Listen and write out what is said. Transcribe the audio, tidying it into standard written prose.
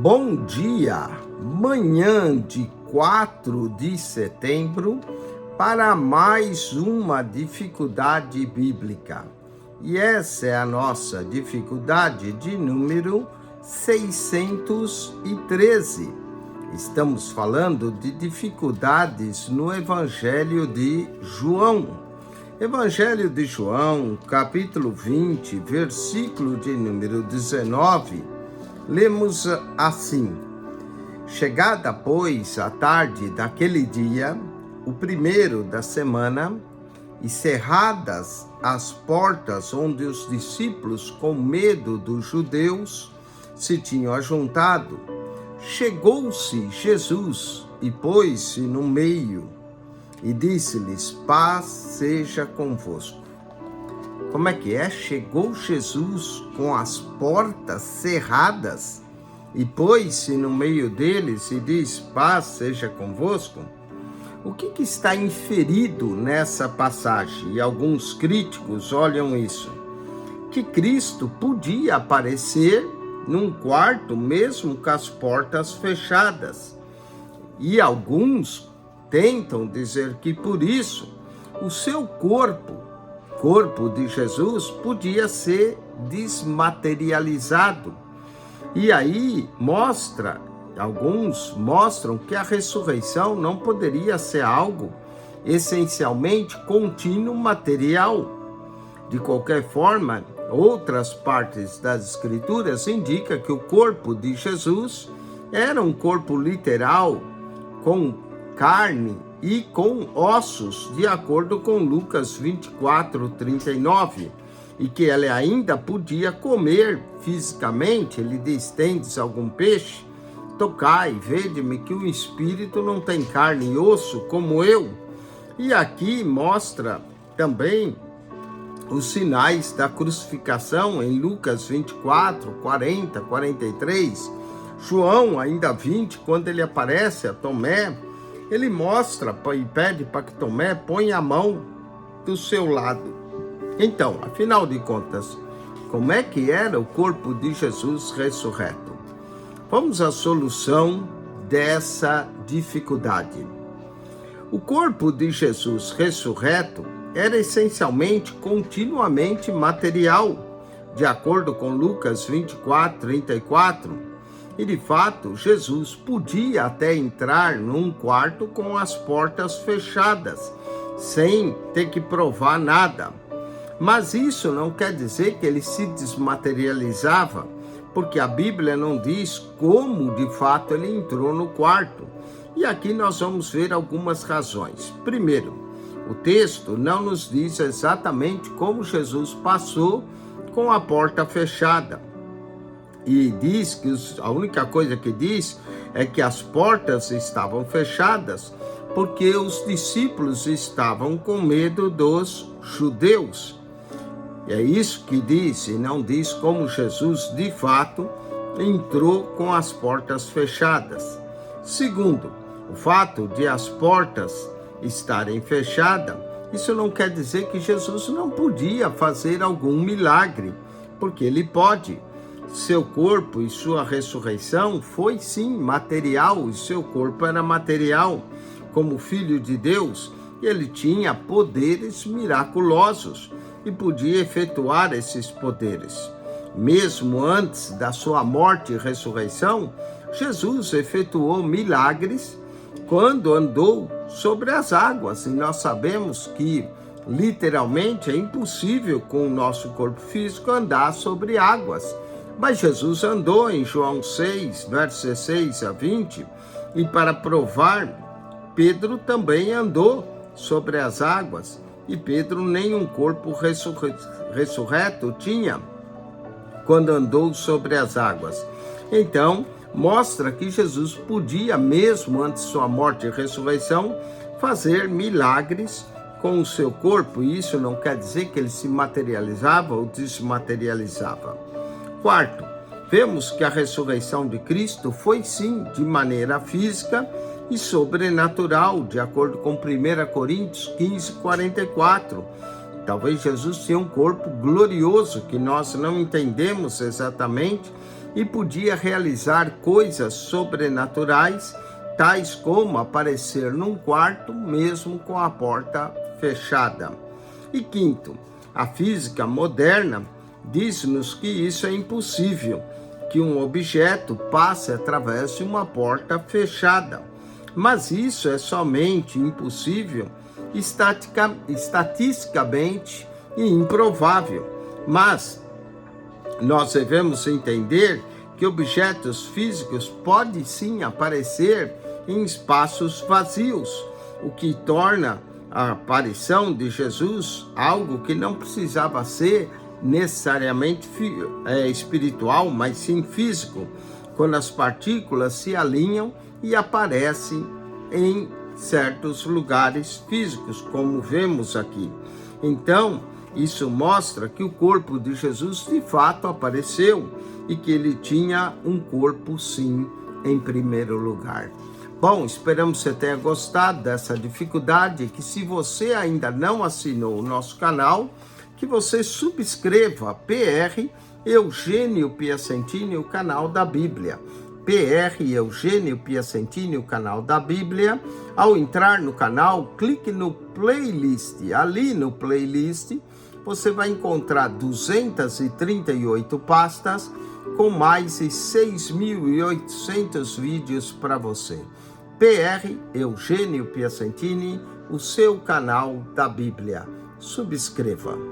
Bom dia, manhã de 4 de setembro, para mais uma dificuldade bíblica. E essa é a nossa dificuldade de número 613. Estamos falando de dificuldades no Evangelho de João. Evangelho de João, capítulo 20, versículo de número 19, lemos assim: Chegada, pois, a tarde daquele dia, o primeiro da semana, e cerradas as portas onde os discípulos, com medo dos judeus, se tinham ajuntado, chegou-se Jesus e pôs-se no meio e disse-lhes: paz seja convosco. Como é que é? Chegou Jesus com as portas cerradas e pôs-se no meio deles e diz: paz seja convosco? O que está inferido nessa passagem? E alguns críticos olham isso: que Cristo podia aparecer num quarto mesmo com as portas fechadas. E alguns tentam dizer que por isso o seu corpo de Jesus, podia ser desmaterializado. E aí alguns mostram que a ressurreição não poderia ser algo essencialmente contínuo material. De qualquer forma, outras partes das Escrituras indicam que o corpo de Jesus era um corpo literal, com carne e com ossos, de acordo com Lucas 24:39, e que ele ainda podia comer fisicamente. Ele diz: tendes algum peixe? Tocai, vede-me que o espírito não tem carne e osso como eu. E aqui mostra também os sinais da crucificação em Lucas 24, 40, 43. João, ainda 20, quando ele aparece a Tomé, ele mostra e pede para que Tomé ponha a mão do seu lado. Então, afinal de contas, como é que era o corpo de Jesus ressurreto? Vamos à solução dessa dificuldade. O corpo de Jesus ressurreto era essencialmente continuamente material, de acordo com Lucas 24:34. E de fato, Jesus podia até entrar num quarto com as portas fechadas, sem ter que provar nada. Mas isso não quer dizer que ele se desmaterializava, porque a Bíblia não diz como de fato ele entrou no quarto. E aqui nós vamos ver algumas razões. Primeiro, o texto não nos diz exatamente como Jesus passou com a porta fechada. E diz que a única coisa que diz é que as portas estavam fechadas porque os discípulos estavam com medo dos judeus. E é isso que diz, e não diz como Jesus de fato entrou com as portas fechadas. Segundo, o fato de as portas estarem fechadas, isso não quer dizer que Jesus não podia fazer algum milagre, porque ele pode. Seu corpo e sua ressurreição foi sim material, e seu corpo era material. Como filho de Deus, ele tinha poderes miraculosos e podia efetuar esses poderes. Mesmo antes da sua morte e ressurreição, Jesus efetuou milagres quando andou sobre as águas, e nós sabemos que literalmente é impossível com o nosso corpo físico andar sobre águas. Mas Jesus andou em João 6, versos 16 a 20, e para provar, Pedro também andou sobre as águas, e Pedro nenhum corpo ressurreto tinha quando andou sobre as águas. Então, mostra que Jesus podia, mesmo antes de sua morte e ressurreição, fazer milagres com o seu corpo, e isso não quer dizer que ele se materializava ou desmaterializava. Quarto, vemos que a ressurreição de Cristo foi sim de maneira física e sobrenatural, de acordo com 1 Coríntios 15:44. Talvez Jesus tinha um corpo glorioso que nós não entendemos exatamente, e podia realizar coisas sobrenaturais, tais como aparecer num quarto mesmo com a porta fechada. E quinto, a física moderna diz-nos que isso é impossível, que um objeto passe através de uma porta fechada. Mas isso é somente impossível estatisticamente e improvável. Mas nós devemos entender que objetos físicos podem sim aparecer em espaços vazios, o que torna a aparição de Jesus algo que não precisava ser necessariamente espiritual, mas sim físico, quando as partículas se alinham e aparecem em certos lugares físicos, como vemos aqui. Então, isso mostra que o corpo de Jesus de fato apareceu e que ele tinha um corpo sim em primeiro lugar. Bom, esperamos que você tenha gostado dessa dificuldade, que se você ainda não assinou o nosso canal, que você subscreva PR Eugênio Piacentini, o canal da Bíblia. PR Eugênio Piacentini, o canal da Bíblia. Ao entrar no canal, clique no playlist. Ali no playlist, você vai encontrar 238 pastas com mais de 6.800 vídeos para você. PR Eugênio Piacentini, o seu canal da Bíblia. Subscreva.